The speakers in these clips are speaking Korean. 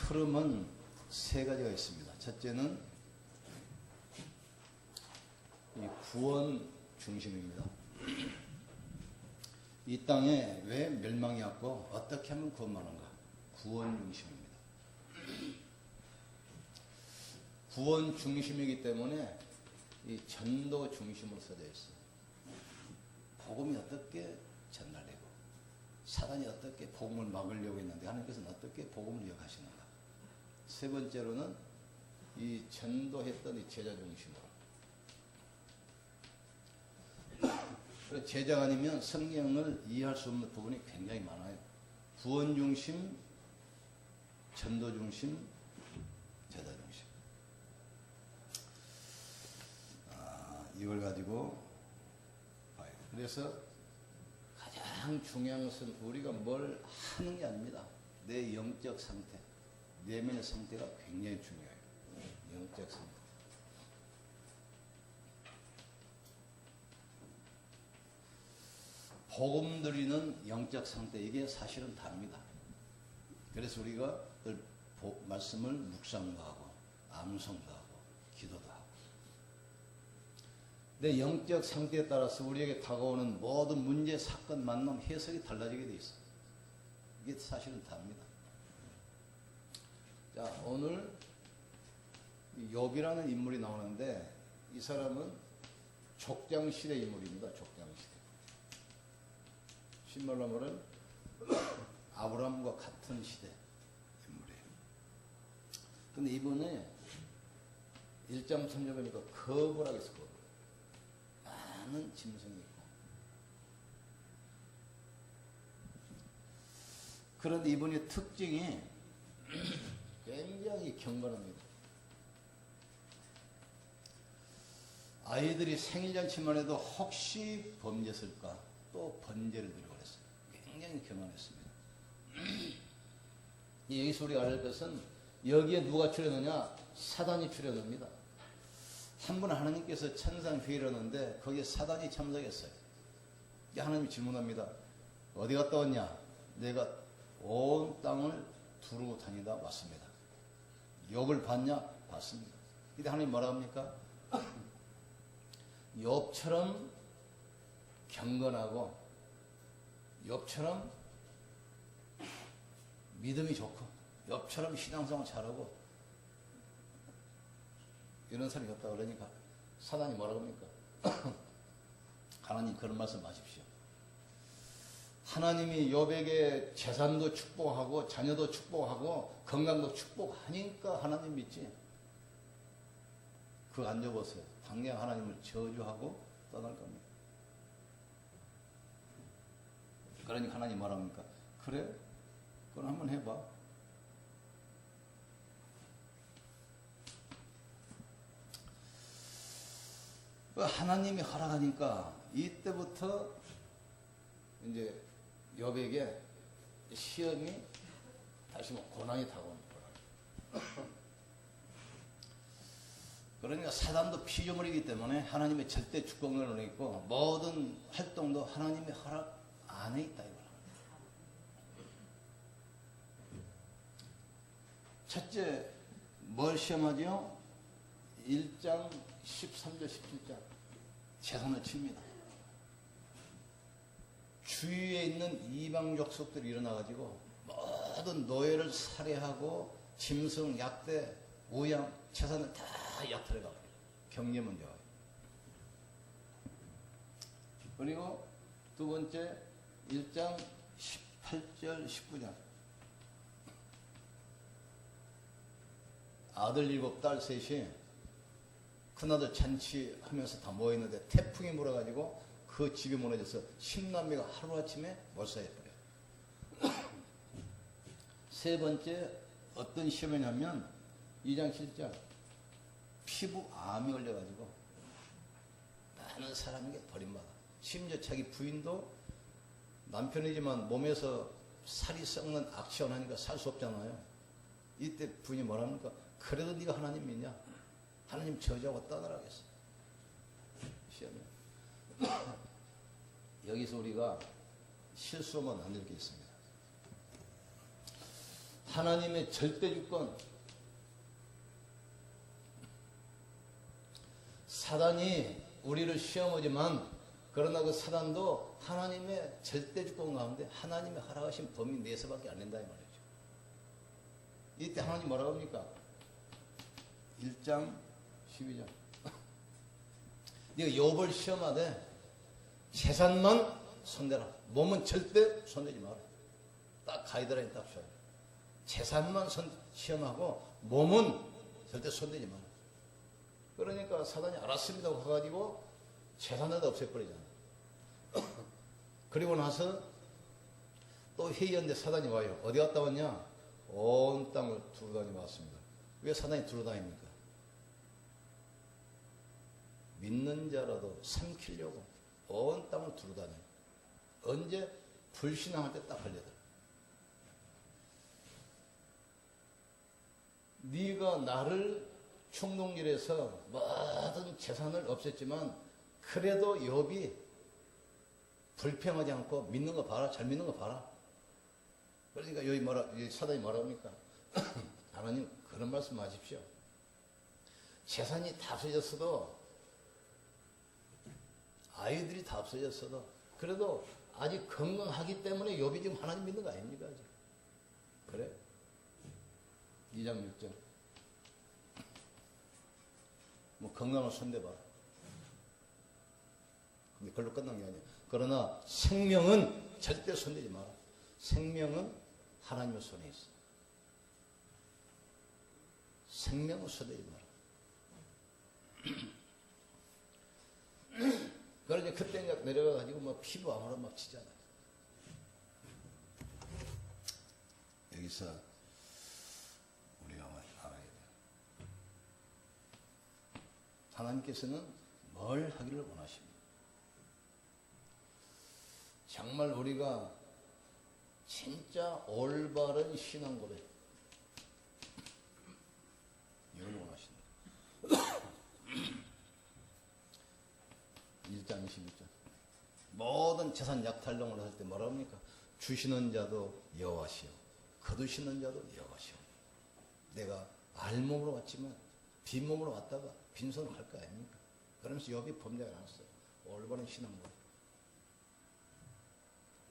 흐름은 세 가지가 있습니다. 첫째는 이 구원 중심입니다. 이 땅에 왜 멸망이 왔고 어떻게 하면 구원하는가? 구원 중심입니다. 구원 중심이기 때문에 이 전도 중심으로 써져 있어요. 복음이 어떻게 전달되고 사단이 어떻게 복음을 막으려고 했는데 하나님께서는 어떻게 복음을 이어가시는가? 세 번째로는 이 전도했던 이 제자 중심으로. 그래서 제자가 아니면 성경을 이해할 수 없는 부분이 굉장히 많아요. 구원 중심, 전도 중심, 제자 중심. 이걸 가지고 봐요. 그래서 가장 중요한 것은 우리가 뭘 하는 게 아닙니다. 내 영적 상태, 내면의 상태가 굉장히 중요해요. 영적 상태. 복음 드리는 영적 상태, 이게 사실은 다릅니다. 그래서 우리가 늘 말씀을 묵상도 하고 암송도 하고 기도도 하고 내 영적 상태에 따라서 우리에게 다가오는 모든 문제, 사건, 만남, 해석이 달라지게 돼 있어요. 이게 사실은 다릅니다. 자, 오늘 욥이라는 인물이 나오는데 이 사람은 족장시대 인물입니다. 족장시대. 신말로 말하면 아브라함과 같은 시대 인물이에요. 근데 이번에 1장 3절 보니까 겁을 하겠어. 겁을. 많은 짐승이 있고. 그런데 이번에 특징이 굉장히 경건합니다. 아이들이 생일잔치만 해도 혹시 범죄했을까? 또 번제를 드리고 그랬어요. 굉장히 경건했습니다. 여기서 우리가 알 것은 여기에 누가 출연하냐? 사단이 출연합니다. 한 번 하나님께서 천상회의를 하는데 거기에 사단이 참석했어요. 하나님이 질문합니다. 어디 갔다 왔냐? 내가 온 땅을 두루 다니다 왔습니다. 욥을 봤냐? 봤습니다. 근데 하나님 뭐라 합니까? 욥처럼 경건하고 욥처럼 믿음이 좋고 욥처럼 신앙생활 잘하고 이런 사람이 없다 그러니까 사단이 뭐라고 합니까? 하나님 그런 말씀 하십시오. 하나님이 욥에게 재산도 축복하고 자녀도 축복하고 건강도 축복하니까 하나님 믿지. 그거 안 접었어요. 당장 하나님을 저주하고 떠날 겁니다. 그러니까 하나님 말합니까? 그래? 그럼 한번 해봐. 하나님이 허락하니까 이때부터 이제 욥에게 시험이 다시 고난이 다가오는 거예요. 그러니까 사단도 피조물이기 때문에 하나님의 절대 주권을 있고 모든 활동도 하나님의 허락 안에 있다 이거라. 첫째 뭘 시험하죠? 1장 13절 17절 재산을 칩니다. 주위에 있는 이방 족속들이 일어나가지고 모든 노예를 살해하고 짐승, 약대, 우양, 재산을 다 약탈해가고 경제 문제가. 그리고 두 번째 1장 18절 19절 아들 7, 딸 3이 큰아들 잔치하면서 다 모였는데 태풍이 불어가지고 그 집이 무너져서 10남매가 하루아침에 몰살해버려요. 세 번째 어떤 시험이냐면 2장 7절 피부암이 걸려가지고 많은 사람에게 버림받아. 심지어 자기 부인도 남편이지만 몸에서 살이 썩는 악취가 나니까 살 수 없잖아요. 이때 부인이 뭐랍니까? 그래도 네가 하나님 믿냐? 하나님 저주하고 떠나라겠어. 시험이야. 여기서 우리가 실수하면 안 될 게 있습니다. 하나님의 절대 주권. 사단이 우리를 시험하지만 그러나 그 사단도 하나님의 절대 주권 가운데 하나님의 허락하신 범위 내에서밖에 안 된다 이 말이죠. 이때 하나님 뭐라고 합니까? 1장 12절. 네가 욥을 시험하되 재산만 손대라. 몸은 절대 손대지 마라. 딱 가이드라인 딱 줘요. 재산만 시험하고 몸은 절대 손대지 마라. 그러니까 사단이 알았습니다 하고 가가지고 재산을 다 없애버리잖아. 그리고 나서 또 회의하는데 사단이 와요. 어디 갔다 왔냐? 온 땅을 두루다니며 왔습니다. 왜 사단이 두루다닙니까? 믿는 자라도 삼키려고 온 땅을 두루다녀요. 언제? 불신앙할 때 딱 걸려들어. 네가 나를 충동질해서 모든 재산을 없앴지만 그래도 욥이 불평하지 않고 믿는 거 봐라. 잘 믿는 거 봐라. 그러니까 여기 사단이 뭐라 합니까? 하나님 그런 말씀 하십시오. 재산이 다 없어졌어도 아이들이 다 없어졌어도 그래도 아직 건강하기 때문에 욥이 지금 하나님 믿는 거 아닙니까? 아직. 그래? 2장 6절. 뭐 건강을 손대봐. 근데 그걸로 끝난 게 아니야. 그러나 생명은 절대 손대지 마라. 생명은 하나님의 손에 있어. 생명은 손대지 마라. 그러니 그때 내려가가지고 뭐 피부 아무나 막 치잖아. 여기서 우리가 알아야 돼. 하나님께서는 뭘 하기를 원하십니까? 정말 우리가 진짜 올바른 신앙 고백 이걸 원하십니다. 1장 26절. 모든 재산 약탈령을 할 때 뭐라 합니까? 주시는 자도 여호와시오, 거두시는 자도 여호와시오. 내가 알몸으로 왔지만 빈몸으로 왔다가 빈손으로 갈 거 아닙니까? 그러면서 욥이 범죄가 나왔어요. 올바른 신앙고.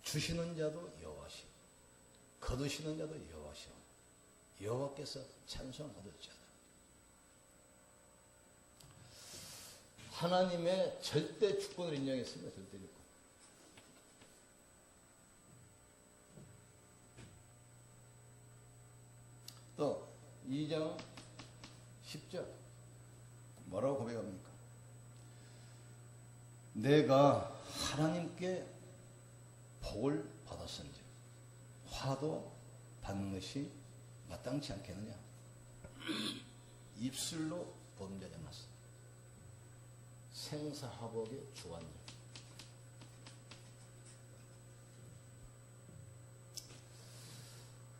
주시는 자도 여호와시오, 거두시는 자도 여호와시오. 여호와께서 찬송을 받으셨잖아요. 하나님의 절대 주권을 인정했습니다. 절대 주권. 또 2장 10절 뭐라고 고백합니까? 내가 하나님께 복을 받았은지 화도 받는 것이 마땅치 않겠느냐? 입술로 범죄하지 않았어. 생사화복의 주관자.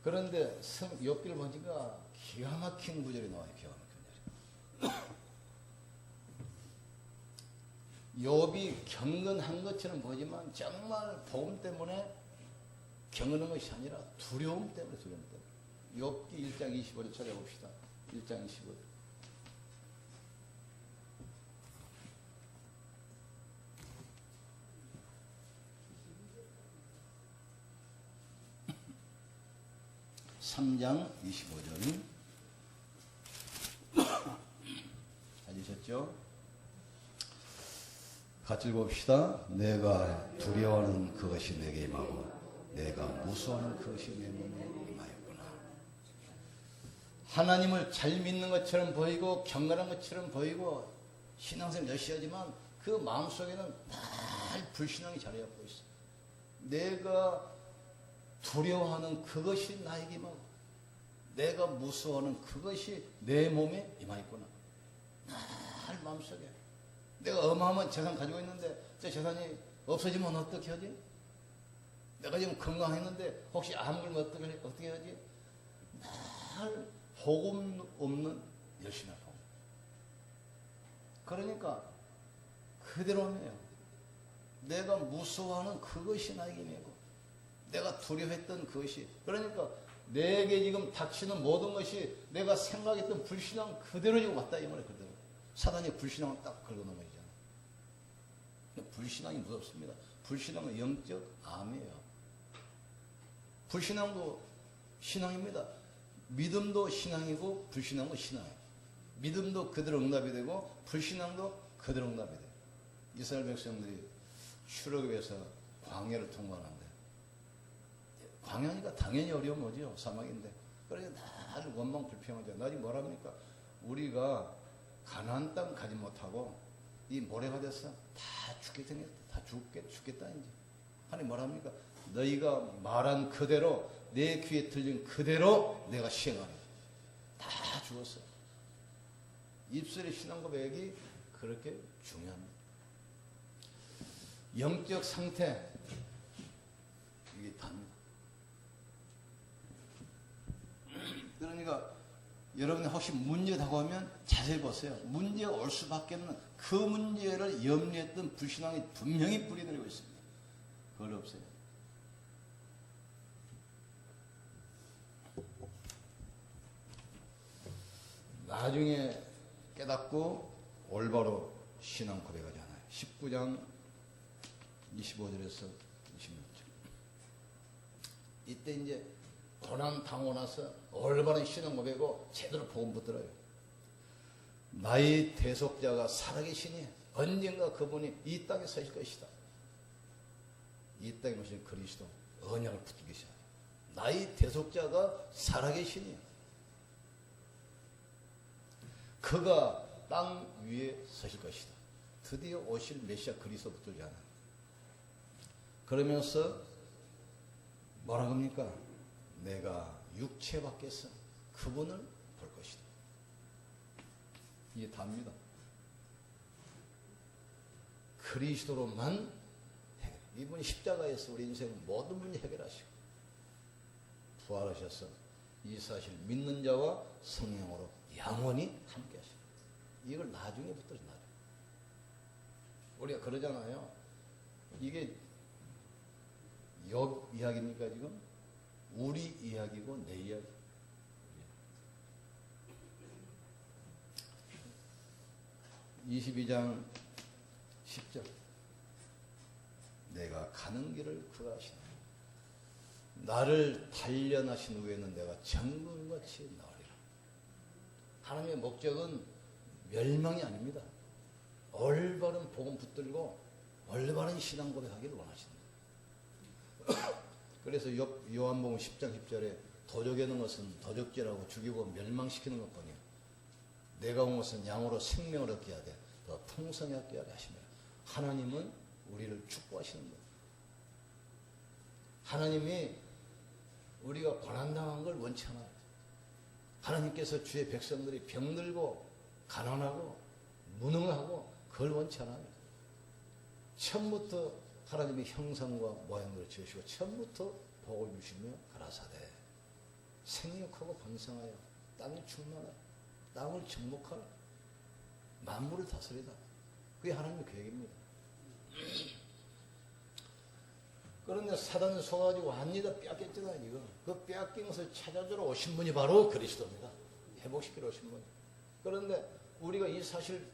그런데 욥기를 보니까 기가 막힌 구절이 나와요. 기가 막힌 구절이. 욥이 경건한 것처럼 보지만 정말 복음 때문에 경건한 것이 아니라 두려움 때문에 두려움 때문에. 욥기 1장 25절 찾아봅시다. 1장 25절. (3장 25절) 찾으셨죠? 같이 읽어봅시다. 내가 두려워하는 그것이 내게 임하고 내가 무서워하는 그것이 내 몸에 임하였구나. 하나님을 잘 믿는 것처럼 보이고 경건한 것처럼 보이고 신앙생활 열심히 하지만 그 마음속에는 늘 불신앙이 자리 잡고 있어. 내가 두려워하는 그것이 나에게 임하고 내가 무서워하는 그것이 내 몸에 임하였구나. 늘 마음속에 내가 어마어마한 재산 가지고 있는데 저 재산이 없어지면 어떻게 하지? 내가 지금 건강했는데 혹시 암 걸리면 어떻게 하지? 늘 복음 없는 열심히 하고. 그러니까 그대로 하네요. 내가 무서워하는 그것이 나에게 임하고 내가 두려워했던 그것이. 그러니까 내게 지금 닥치는 모든 것이 내가 생각했던 불신앙 그대로 지금 왔다 이 말이야. 그대로. 사단이 불신앙을 딱 긁어 넘어지잖아. 불신앙이 무섭습니다. 불신앙은 영적 암이에요. 불신앙도 신앙입니다. 믿음도 신앙이고 불신앙도 신앙이에요. 믿음도 그대로 응답이 되고 불신앙도 그대로 응답이 돼요. 이스라엘 백성들이 출애굽에서 광야를 통과하는데 광야니까 당연히 어려움 오죠. 사막인데. 그러니까 날 원망 불평하죠. 나중에 뭐랍니까? 우리가 가나안 땅 가지 못하고 이 모래가 됐어. 다 죽게 생겼다. 다 죽겠다 이제. 하나님 뭐랍니까? 너희가 말한 그대로 내 귀에 들린 그대로 내가 시행하리. 다 죽었어. 입술의 신앙 고백이 그렇게 중요합니다. 영적 상태 이게 답니다. 그러니까 여러분이 혹시 문제가 다가오면 자세히 보세요. 문제가 올 수밖에 없는 그 문제를 염려했던 불신앙이 분명히 뿌리내리고 있습니다. 그걸 없어요. 나중에 깨닫고 올바로 신앙 고백하잖아요. 19장 25절에서 26절. 이때 이제 고난 당하고 나서 올바른 신앙 고백하고 제대로 복음 붙들어요. 나의 대속자가 살아계시니 언젠가 그분이 이 땅에 서실 것이다. 이 땅에 오신 그리스도 언약을 붙들기 시작해요. 나의 대속자가 살아계시니 그가 땅 위에 서실 것이다. 드디어 오실 메시아 그리스도 붙들지 않아요. 그러면서 뭐라 합니까? 내가 육체 밖에서 그분을 볼 것이다. 이게 답니다. 그리스도로만 해결. 이분이 십자가에서 우리 인생 모든 문제 해결하시고 부활하셔서 이 사실 믿는 자와 성령으로 영원히 함께 하시고 이걸 나중에 붙들어 나중에. 우리가 그러잖아요. 이게 욥 이야기입니까 지금? 우리 이야기고 내 이야기. 22장 10절. 내가 가는 길을 그가 아시네. 나를 단련하신 후에는 내가 정금같이 나으리라. 하나님의 목적은 멸망이 아닙니다. 올바른 복음 붙들고 올바른 신앙 고백하기를 원하십니다. 그래서 요한복음 10장 10절에 도적에는 것은 도적질하고 죽이고 멸망시키는 것뿐이요 내가 온 것은 양으로 생명을 얻게 하되 더 풍성히 얻게 하게 하시며 하나님은 우리를 축복하시는 거예요. 하나님이 우리가 고난당한 걸 원치 않아요. 하나님께서 주의 백성들이 병들고 가난하고 무능하고 그걸 원치 않아요. 처음부터 하나님의 형상과 모양으로 지으시고 처음부터 복을 주시며 가라사대 생육하고 번성하여 땅을 충만하여 땅을 정복하라 만물을 다스리다. 그게 하나님의 계획입니다. 그런데 사단은 속아가지고 완전히 다 빼앗겼잖아요. 지금 그 빼앗긴 것을 찾아주러 오신 분이 바로 그리스도입니다. 회복시키러 오신 분. 그런데 우리가 이 사실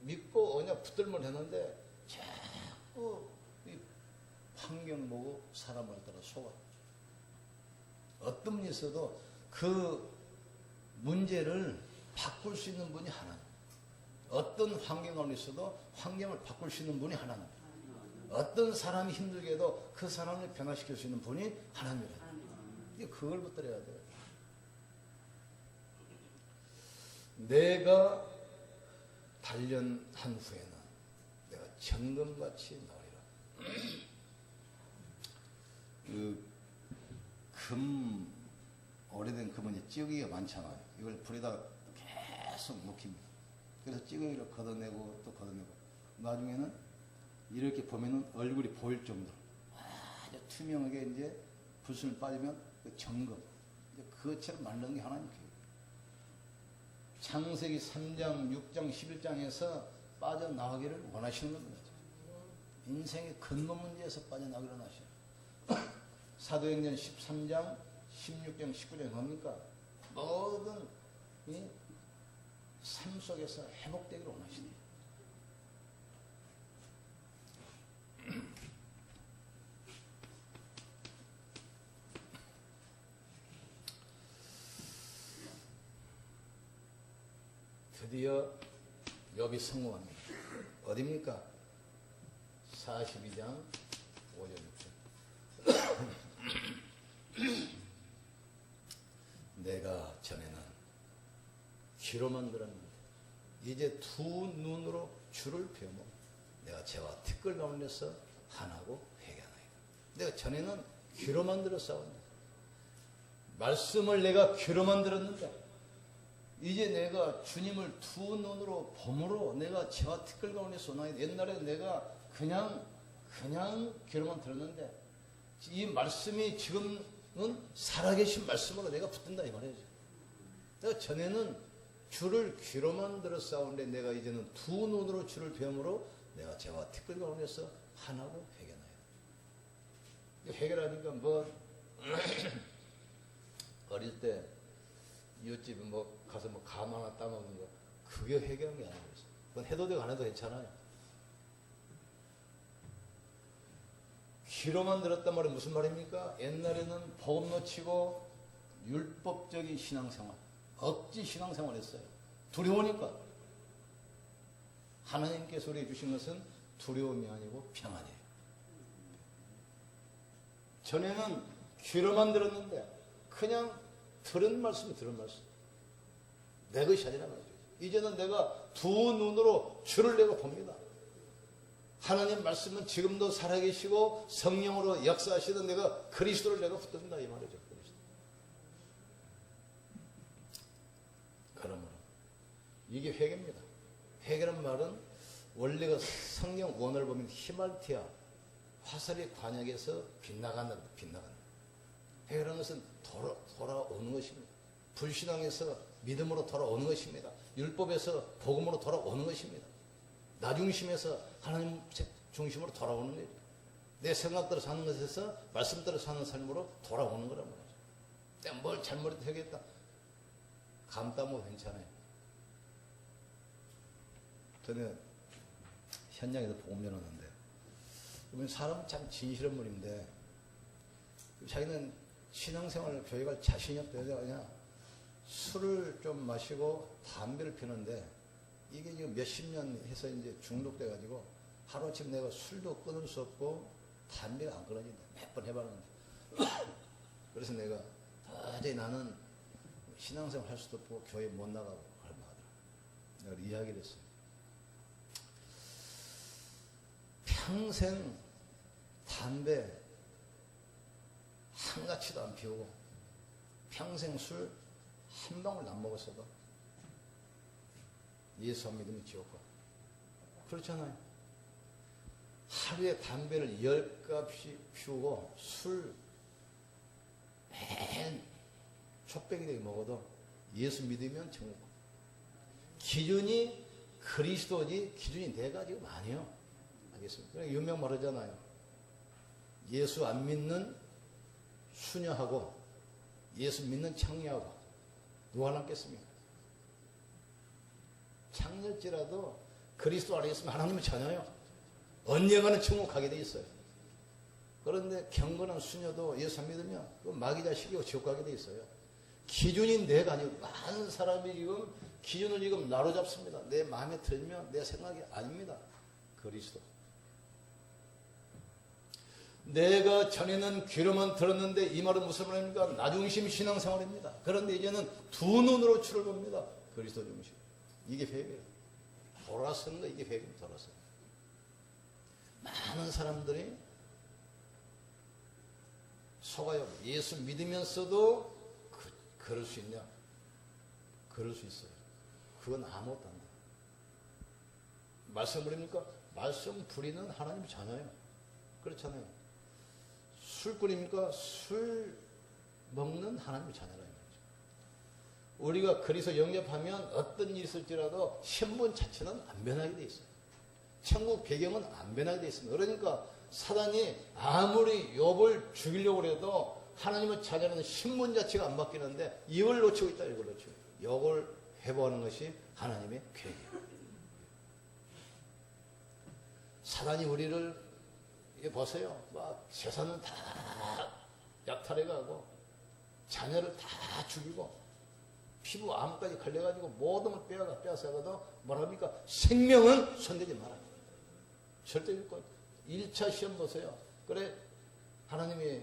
믿고 언약 붙들면 되는데 자꾸 이 환경 보고 사람을 따라 속아. 어떤 분이 있어도 그 문제를 바꿀 수 있는 분이 하나님. 어떤 환경 가운데 있어도 환경을 바꿀 수 있는 분이 하나님. 어떤 사람이 힘들게 해도 그 사람을 변화시킬 수 있는 분이 하나님이라. 그걸 붙들어야 돼요. 내가 단련한 후에는 내가 정금같이 나으리라. 오래된 금은 찌꺼기가 많잖아요. 이걸 불에다 계속 묵힙니다. 그래서 찌꺼기를 걷어내고 또 걷어내고 나중에는 이렇게 보면은 얼굴이 보일 정도로 아주 투명하게 이제 불순이 빠지면 그 정금 그것처럼 만드는 게 하나님 계획이에요. 창세기 3장, 6장, 11장에서 빠져나가기를 원하시는 겁니다. 인생의 근본 문제에서 빠져나가기를 원하시는 사도행전 13장, 16장 19장 뭡니까? 모든 이 삶 속에서 회복되기를 원하시네요. 드디어 욥이 성공합니다. 어디입니까? 42장 5절 6절 내가 전에는 귀로만 들었는데 이제 두 눈으로 주를 배우며 내가 죄와 티끌 가운데서 하나고 회개하나이다. 내가 전에는 귀로만 들었사온다. 말씀을 내가 귀로만 들었는데 이제 내가 주님을 두 눈으로 봄으로 내가 죄와 티끌 가운데서 나이다. 옛날에 내가 그냥 귀로만 들었는데 이 말씀이 지금은 살아계신 말씀으로 내가 붙든다 이 말이죠. 내가 전에는 주를 귀로만 들었사온데 내가 이제는 두 눈으로 주를 배움으로 내가 죄와 티끌 가운데서 하나고 회개하나이다. 회개라니까 뭐 어릴 때 이웃집에 뭐 가서 뭐 감 하나 따먹는 거 그게 회개한 게 아니에요. 그건 해도 되고 안 해도 괜찮아요. 귀로만 들었단 말이 무슨 말입니까? 옛날에는 복음 놓치고 율법적인 신앙생활, 억지 신앙생활 했어요. 두려우니까. 하나님께서 우리에게 주신 것은 두려움이 아니고 평안이에요. 전에는 귀로만 들었는데 그냥 들은 말씀이 들은 말씀. 내 것이 아니라 말이죠. 이제는 내가 두 눈으로 주를 내가 봅니다. 하나님 말씀은 지금도 살아계시고 성령으로 역사하시던 내가 그리스도를 내가 붙든다 이 말이죠. 그리스도. 그러므로 이게 회개입니다. 회개란 말은 원래가 성경 원어를 보면 히말티아 화살의 관역에서 빗나간다. 회개라는 것은 돌아오는 것입니다. 불신앙에서 믿음으로 돌아오는 것입니다. 율법에서 복음으로 돌아오는 것입니다. 나 중심에서 하나님 중심으로 돌아오는 거예요. 내 생각대로 사는 것에서 말씀대로 사는 삶으로 돌아오는 거란 말이죠. 내가 뭘 잘못해도 되겠다. 감 따먹어도 괜찮아요. 저는 현장에서 복음 전하는데 사람은 참 진실한 분인데 자기는 신앙생활을 교육할 자신이 없대요. 그냥 술을 좀 마시고 담배를 피는데 이게 지금 몇십 년 해서 이제 중독돼가지고 하루아침 내가 술도 끊을 수 없고 담배가 안 끊어진다. 몇 번 해봤는데. 그래서 내가 도저히 나는 신앙생활 할 수도 없고 교회 못 나가고 얼마 하더라. 내가 이야기를 했어요. 평생 담배 한 가치도 안 피우고 평생 술 한 방울 안 먹었어도 예수 안 믿으면 지옥 가. 그렇잖아요. 하루에 담배를 10갑씩 피우고 술 매일 촛병이 되게 먹어도 예수 믿으면 천국 가. 기준이 그리스도지 기준이 내가 지금 아니에요. 알겠습니까? 그러니까 유명 말하잖아요. 예수 안 믿는 수녀하고 예수 믿는 창녀하고 누가 남겠습니까? 창녀일지라도 그리스도 안에 있으면 하나님은 전혀요. 언젠가는 천국 가게 돼 있어요. 그런데 경건한 수녀도 예수 안 믿으면 그 마귀 자식이고 지옥 가게 돼 있어요. 기준이 내가 아니고 많은 사람이 지금 기준을 지금 나로 잡습니다. 내 마음에 들면 내 생각이 아닙니다. 그리스도. 내가 전에는 귀로만 들었는데 이 말은 무슨 말입니까? 나 중심 신앙생활입니다. 그런데 이제는 두 눈으로 주를 봅니다. 그리스도 중심. 이게 회개예요. 돌아서는 거 이게 회개입니다. 돌아서. 많은 사람들이 속아요. 예수 믿으면서도 그럴 수 있냐? 그럴 수 있어요. 그건 아무것도 안 돼. 말씀 부립니까? 말씀 부리는 하나님 자녀예요. 그렇잖아요. 술 끓입니까? 술 먹는 하나님의 자녀라. 우리가 그리스도 영접하면 어떤 일이 있을지라도 신분 자체는 안 변하게 돼 있어요. 천국 배경은 안 변하게 돼 있습니다. 그러니까 사단이 아무리 욥을 죽이려고 해도 하나님은 자녀는 신분 자체가 안 바뀌는데 이걸 놓치고 있다. 이걸 놓치고. 이걸 회복하는 것이 하나님의 계획이에요. 사단이 우리를 보세요. 막 재산은 다 약탈해가고 자녀를 다 죽이고 피부 암까지 걸려가지고 모든 걸 빼앗아가도 뭐랍니까? 생명은 손대지 마라. 절대 믿고 1차 시험 보세요. 그래 하나님이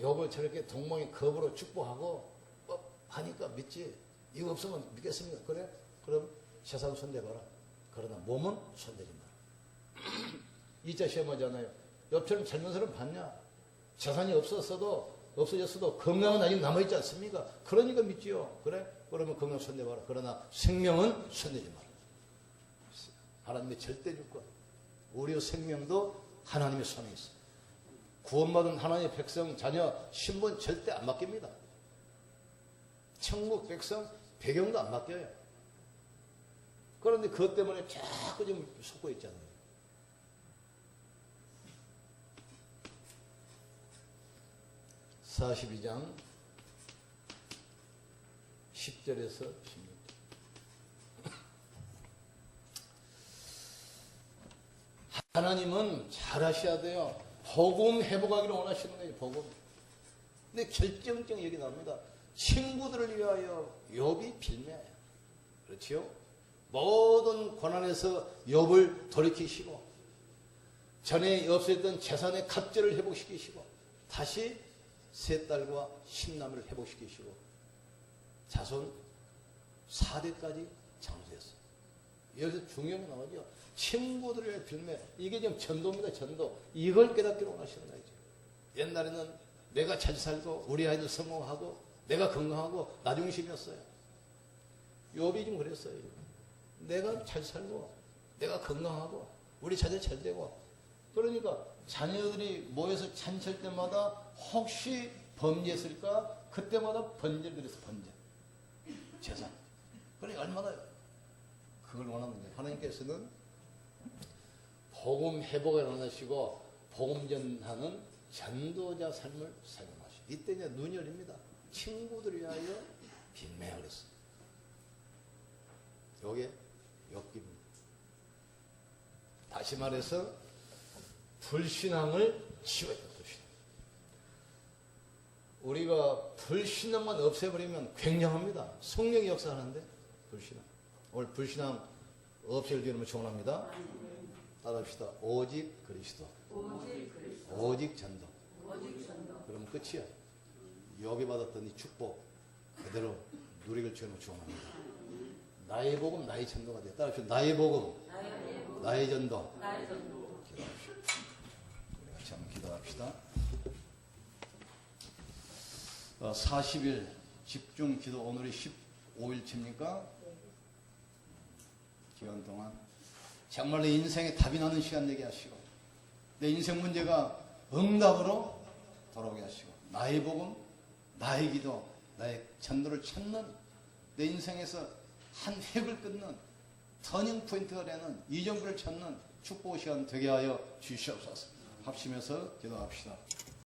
욥을 저렇게 동몽의 겁으로 축복하고 하니까 믿지. 이거 없으면 믿겠습니까? 그래? 그럼 재산 손대봐라. 그러나 몸은 손대지 마라. 2차 시험 하잖아요. 욥처럼 젊은 사람 봤냐? 재산이 없어졌어도 건강은 아직 남아있지 않습니까? 그러니까 믿지요. 그래? 그러면 건강 손대봐라. 그러나 생명은 손대지 마라. 하나님의 절대 주권. 우리의 생명도 하나님의 손에 있어요. 구원받은 하나님의 백성, 자녀, 신분 절대 안 바뀝니다. 천국 백성, 배경도 안 바뀌어요. 그런데 그것 때문에 자꾸 좀 속고 있잖아요. (42장) 10절에서 16절. 하나님은 잘하셔야 돼요. 복음 회복하기를 원하시는 거예요. 복음. 근데 결정적 얘기 나옵니다. 친구들을 위하여 욥이 빌매예요. 그렇지요? 모든 고난에서 욥을 돌이키시고 전에 없었던 재산의 갑절을 회복시키시고 다시 세 딸과 10남을 회복시키시고 자손 4대까지 장수했어요. 여기서 중요한 게 나오죠. 친구들의 빌매. 이게 지금 전도입니다. 전도. 이걸 깨닫기를 원하시는 거죠. 옛날에는 내가 잘 살고 우리 아이들 성공하고 내가 건강하고 나 중심이었어요. 욥이 좀 그랬어요. 내가 잘 살고 내가 건강하고 우리 자녀 잘 되고 그러니까 자녀들이 모여서 잔치할 때마다 혹시 범죄했을까? 그때마다 번제를 드렸어. 번제. 재산. 그러니까 얼마나 그걸 원하는 거예요. 하나님께서는 복음 회복을 원하시고 복음 전하는 전도자 삶을 사용하시고 이때 이제 눈이 열립니다. 친구들 위하여 빈매야 그랬어요. 요게 욥기입니다. 다시 말해서 불신앙을 지워야 돼요. 불신앙. 우리가 불신앙만 없애버리면 굉장합니다. 성령이 역사하는데 불신앙. 오늘 불신앙 없애주면 축원합니다. 따라합시다. 오직 그리스도. 오직 전도. 그럼 끝이야. 욥이 받았던 이 축복 그대로 누리길 주는 축원합니다. 나의 복음, 나의 전도가 돼. 따라합시다. 나의 복음, 나의 전도. 기도합시다. 우리 같이 한번 기도합시다. 40일 집중 기도. 오늘이 15일째입니까? 기간 동안 정말 내 인생에 답이 나는 시간 되게 하시고 내 인생 문제가 응답으로 돌아오게 하시고 나의 복음, 나의 기도, 나의 전도를 찾는 내 인생에서 한 획을 끊는 터닝 포인트가 되는 이정표를 찾는 축복 시간 되게 하여 주시옵소서. 합심해서 기도합시다.